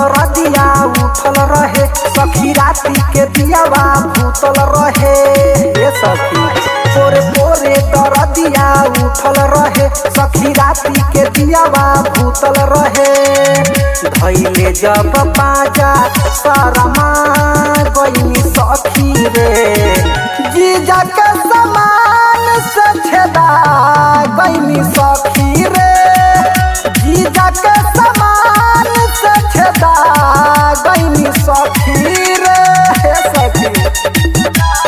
उठल रहे सखी राती के दियावा भूतल रहे ये सखी पोरे पोरे दरदिया उठल रहे सखी राती के दियावा भूतल रहे धैले जब पाजा शरमा गईनी सखी रे जीजा के समान से छेदा गईनी सखी रे जीजा के समान से छेदा गईनी सखी रे सखी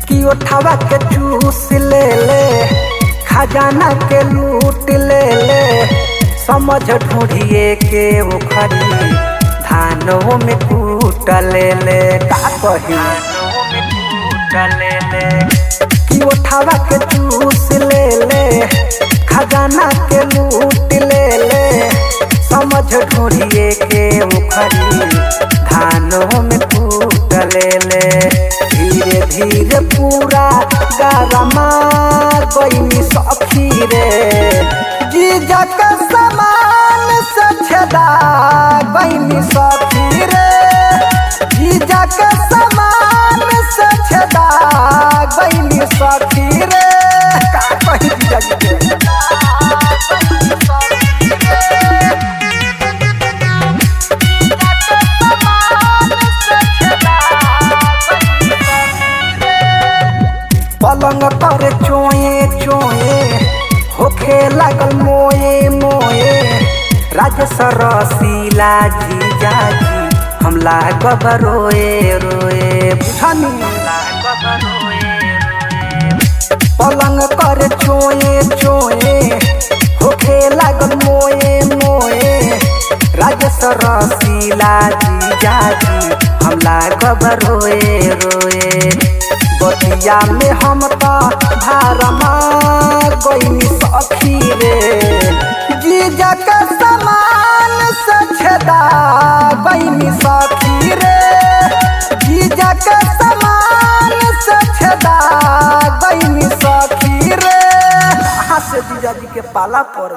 कि उठावा के चूस ले ले खजाना के लूट ले ले समझ ढूंढिए के उखरी धानों में कूट ले ले का कही कि उठावा के चूस ले ले खजाना के लूट ले ले समझ ढूंढिए के उखरी धानों में कूट ले ले धीरे धीरे पूरा गरमा गईनी सखी रे जीजा के समान से छेदा गईनी सखी रे जीजा के समान से छेदा गईनी सखी रे का कही जीजा के पलंग पर चोए चोए होखे लागल मोए मोए राजस रसीला जीजा जी हमला गबरोए रोए बुझनी पलंग पर चोए चोए होखे लागल मोए मोए राजस रसीला जीजा जी हमला गबरोए रोए बतिया में हम तो भारमा गईनी सखी रे जीजा के समान से छेदा गईनी सखी रे जीजा के समान से छेदा गईनी सखी रे से जीजा जी के पाला पड़